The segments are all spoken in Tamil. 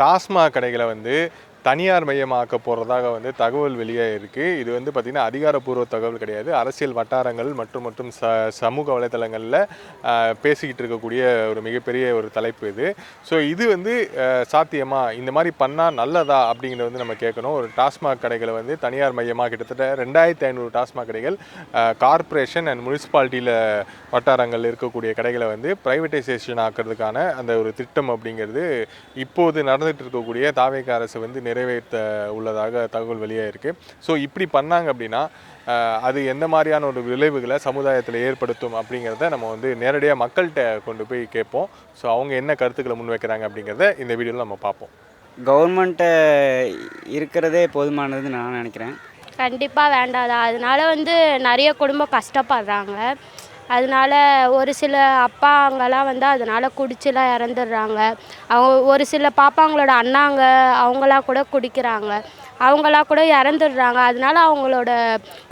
டாஸ்மாக் கடைகளை வந்து தனியார் மையமாக்க போகிறதாக வந்து தகவல் வெளியாக இருக்குது. இது வந்து பார்த்திங்கன்னா அதிகாரப்பூர்வ தகவல் கிடையாது. அரசியல் வட்டாரங்கள் மற்றும் சமூக வலைதளங்களில் பேசிக்கிட்டு இருக்கக்கூடிய ஒரு மிகப்பெரிய ஒரு தலைப்பு இது. ஸோ இது வந்து சாத்தியமா, இந்த மாதிரி பண்ணால் நல்லதா அப்படிங்கிறத வந்து நம்ம கேட்கணும். ஒரு டாஸ்மாக் கடைகளை வந்து தனியார் மையமாக கிட்டத்தட்ட 2500 டாஸ்மாக் கடைகள் கார்ப்பரேஷன் அண்ட் முனிசிபாலிட்டியில் வட்டாரங்கள் இருக்கக்கூடிய கடைகளை வந்து ப்ரைவேட்டைசேஷன் ஆக்கிறதுக்கான அந்த ஒரு திட்டம் அப்படிங்கிறது இப்போது நடந்துகிட்டு இருக்கக்கூடிய தாவேக அரசு வந்து நிறைவேற்ற உள்ளதாக தகவல் வெளியாக இருக்குது. ஸோ இப்படி பண்ணாங்க அப்படின்னா அது எந்த மாதிரியான ஒரு விளைவுகளை சமுதாயத்தில் ஏற்படுத்தும் அப்படிங்கிறத நம்ம வந்து நேரடியாக மக்கள்கிட்ட கொண்டு போய் கேட்போம். ஸோ அவங்க என்ன கருத்துக்களை முன்வைக்கிறாங்க அப்படிங்கிறத இந்த வீடியோவில் நம்ம பார்ப்போம். கவர்மெண்ட்டை இருக்கிறதே போதுமானதுன்னு நான் நினைக்கிறேன். கண்டிப்பாக வேண்டாதா. அதனால வந்து நிறைய குடும்பம் கஷ்டப்படுறாங்க. அதனால ஒரு சில அப்பாங்கெல்லாம் வந்து அதனால் குடிச்சுலாம் இறந்துடுறாங்க. அவங்க ஒரு சில பாப்பாங்களோட அண்ணாங்க அவங்களாம் கூட குடிக்கிறாங்க, அவங்களாம் கூட இறந்துடுறாங்க. அதனால அவங்களோட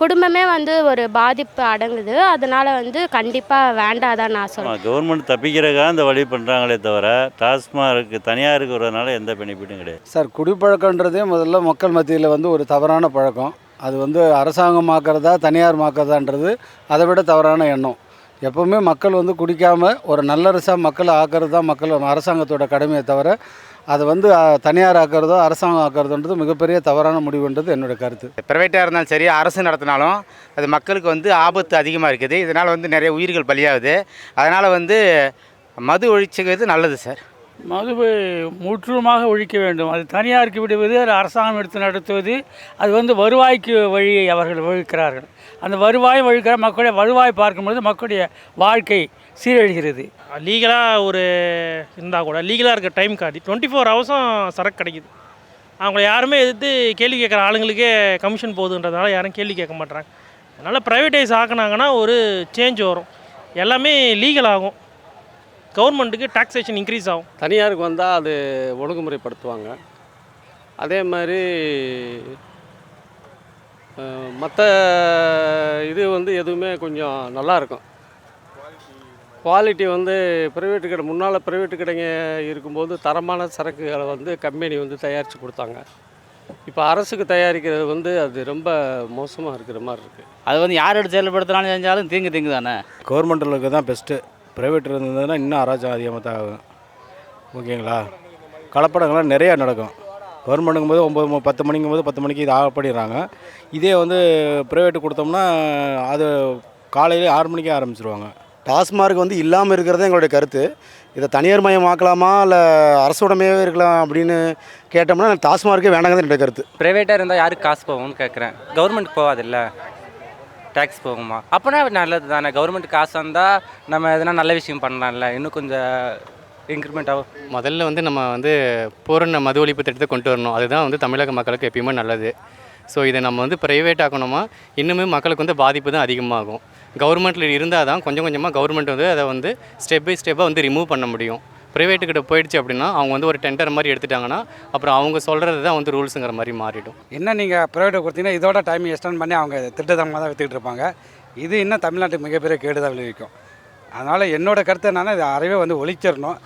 குடும்பமே வந்து ஒரு பாதிப்பு அடங்குது. அதனால் வந்து கண்டிப்பாக வேண்டாதான் நான் சொல்லுவேன். கவர்மெண்ட் தப்பிக்கிறதுக்காக இந்த வழி பண்ணுறாங்களே தவிர டாஸ்மார்க்கு தனியாக இருக்கிறதுனால எந்த பெனிஃபிட்டும் கிடையாது. சார், குடிப்பழக்கன்றதே முதல்ல மக்கள் மத்தியில் வந்து ஒரு தவறான பழக்கம். அது வந்து அரசாங்கமாக்கிறதா தனியார்மாக்கிறதான்றது அதை விட தவறான எண்ணம். எப்போவுமே மக்கள் வந்து குடிக்காமல் ஒரு நல்லரசாக மக்களை ஆக்கிறது தான் அரசாங்கத்தோட கடமையை தவிர அதை வந்து தனியார் ஆக்கிறதோ அரசாங்கம் ஆக்கிறதுன்றது மிகப்பெரிய தவறான முடிவுன்றது என்னோடய கருத்து. ப்ரைவேட்டாக இருந்தாலும் சரி, அரசு நடத்தினாலும் அது மக்களுக்கு வந்து ஆபத்து அதிகமாக இருக்குது. இதனால் வந்து நிறைய உயிர்கள் பலியாகுது. அதனால் வந்து மது ஒழிச்சுக்கிறது நல்லது சார். மதுவை முற்றிலுமாக ஒழிக்க வேண்டும். அது தனியாருக்கு விடுவது, அது அரசாங்கம் எடுத்து நடத்துவது, அது வந்து வருவாய்க்கு வழியை அவர்கள் வகுக்கிறார்கள். அந்த வருவாய் வகுக்கிற மக்களுடைய வருவாய் பார்க்கும்பொழுது மக்களுடைய வாழ்க்கை சீரழிகிறது. லீகலாக ஒரு இருந்தால் கூட லீகலாக இருக்க டைம் காட்டி 24 ஹவர்ஸும் சரக்கு கிடைக்குது. அவங்கள யாருமே எதிர்த்து கேள்வி கேட்குற ஆளுங்களுக்கே கமிஷன் போகுதுன்றதுனால யாரும் கேள்வி கேட்க மாட்றாங்க. அதனால் ப்ரைவேட்டைஸ் ஆக்குனாங்கன்னா ஒரு சேஞ்ச் வரும், எல்லாமே லீகல் ஆகும், கவர்மெண்ட்டுக்கு டாக்ஸேஷன் இன்க்ரீஸ் ஆகும். தனியாருக்கு வந்தால் அது ஒழுங்குமுறைப்படுத்துவாங்க. அதே மாதிரி மற்ற இது வந்து எதுவுமே கொஞ்சம் நல்லாயிருக்கும். குவாலிட்டி வந்து ப்ரைவேட்டு கடை முன்னால் ப்ரைவேட்டு கடைங்க இருக்கும்போது தரமான சரக்குகளை வந்து கம்பெனி வந்து தயாரித்து கொடுத்தாங்க. இப்போ அரசுக்கு தயாரிக்கிறது வந்து அது ரொம்ப மோசமாக இருக்கிற மாதிரி இருக்குது. அது வந்து யார் எடுத்து செயல்படுத்தினாலும் செஞ்சாலும் தீங்கு தானே. கவர்மெண்ட்டில் தான் பெஸ்ட்டு. ப்ரைவேட் இருந்ததுன்னா இன்னும் அராஜகம் அதிகமாக தான் ஆகும். ஓகேங்களா? கலப்படங்கள்லாம் நிறையா நடக்கும். கவர்மெண்ட்டுங்கும் போது 10 மணிங்கும் போது 10 மணிக்கு இது பண்ணிடுறாங்க. இதே வந்து ப்ரைவேட்டு கொடுத்தோம்னா அது காலையில் 6 மணிக்கே ஆரம்பிச்சிருவாங்க. டாஸ்மார்க் வந்து இல்லாமல் இருக்கிறது எங்களுடைய கருத்து. இதை தனியார் மயமாக்கலாமா இல்லை அரசுடமையாகவே இருக்கலாம் அப்படின்னு கேட்டோம்னா டாஸ்மார்க்கே வேண்டாங்கிறது என்னுடைய கருத்து. ப்ரைவேட்டாக இருந்தால் யாருக்கு காசு போகும்னு கேட்குறேன். கவர்மெண்ட் போகாதில்ல, டேக்ஸ் போகுமா? அப்போனா நல்லது தானே. கவர்மெண்ட் காசு வந்தால் நம்ம எதனா நல்ல விஷயம் பண்ணலாம்ல, இன்னும் கொஞ்சம் இன்க்ரிமெண்ட் ஆகும். முதல்ல வந்து நம்ம வந்து பூரண மது ஒழிப்பு திட்டத்தை கொண்டு வரணும். அதுதான் வந்து தமிழக மக்களுக்கு எப்பயுமே நல்லது. ஸோ இதை நம்ம வந்து ப்ரைவேட் ஆக்கணுமா இன்னுமே மக்களுக்கு வந்து பாதிப்பு தான் அதிகமாகும். கவர்மெண்ட்டில் இருந்தால் தான் கொஞ்சம் கொஞ்சமாக கவர்மெண்ட் வந்து அதை வந்து ஸ்டெப் பை ஸ்டெப்பாக வந்து ரிமூவ் பண்ண முடியும். ப்ரைவேட்டுக்கிட்ட போயிடுச்சு அப்படின்னா அவங்க வந்து ஒரு டெண்டர் மாதிரி எடுத்துட்டாங்கன்னா அப்புறம் அவங்க சொல்கிறது தான் வந்து ரூல்ஸுங்கிற மாதிரி மாறிடும். என்ன நீங்கள் ப்ரைவேட்டை கொடுத்தீங்கன்னா இதோட டைம் எக்ஸ்டெண்ட் பண்ணி அவங்க திட்டத்தமாக தான் விற்றுக்கிட்டு இருப்பாங்க. இது இன்னும் தமிழ்நாட்டுக்கு மிகப்பெரிய கேடுதான் விளைவிக்கும். அதனால் என்னோடய கருத்து என்னென்னா இது அறவே வந்து ஒழிச்சிடணும்.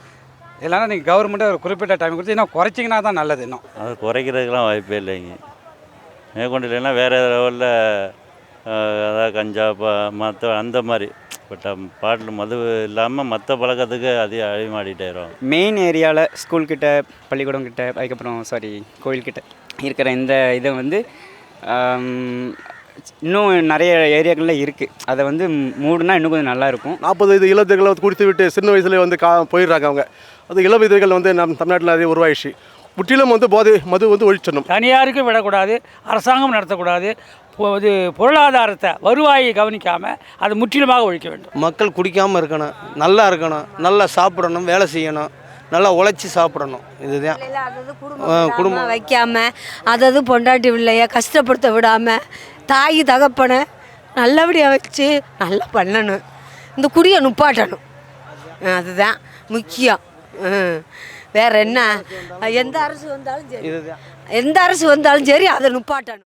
இல்லைன்னா நீங்கள் கவர்மெண்ட்டை ஒரு குறிப்பிட்ட டைம் கொடுத்து இன்னும் குறைச்சிங்கன்னா தான் நல்லது. இன்னும் அது குறைக்கிறதுக்கெலாம் வாய்ப்பே இல்லைங்க. மேற்கொண்டு இல்லைன்னா வேறு லெவலில் அதாவது கஞ்சா மற்ற அந்த மாதிரி பாட்டில் மது இல்லாமல் மற்ற பழக்கத்துக்கு அதிக அழிமாடிட்டாயிரும். மெயின் ஏரியாவில் ஸ்கூல்கிட்ட, பள்ளிக்கூடம் கிட்ட, அதுக்கப்புறம் கோயில்கிட்ட இருக்கிற இந்த இதை வந்து இன்னும் நிறைய ஏரியாக்களில் இருக்குது. அதை வந்து மூடுனா இன்னும் கொஞ்சம் நல்லாயிருக்கும். 40 இளவயதுகளை குடித்து விட்டு சின்ன வயசுலேயே வந்து போயிடுறாங்க அவங்க. அது இளவயதுகள் வந்து நம்ம தமிழ்நாட்டில் நிறைய உருவாயிடுச்சு. முற்றிலும் வந்து மது வந்து ஒழிச்சிடணும். தனியாருக்கும் விடக்கூடாது, அரசாங்கம் நடத்தக்கூடாது. இது பொருளாதாரத்தை வருவாயை கவனிக்காமல் அதை முற்றிலுமாக ஒழிக்க வேண்டும். மக்கள் குடிக்காமல் இருக்கணும், நல்லா இருக்கணும், நல்லா சாப்பிடணும், வேலை செய்யணும், நல்லா உழைச்சி சாப்பிடணும். இதுதான் குடும்பம் வைக்காமல் அதாவது பொண்டாட்டி பிள்ளைய கஷ்டப்படுத்த விடாமல் தாய் தகப்பனை நல்லபடியாக வச்சு நல்லா பண்ணணும். இந்த குடியை நுப்பாட்டணும், அதுதான் முக்கியம். வேற என்ன? எந்த அரசு வந்தாலும் சரி அதை நுப்பாட்டணும்.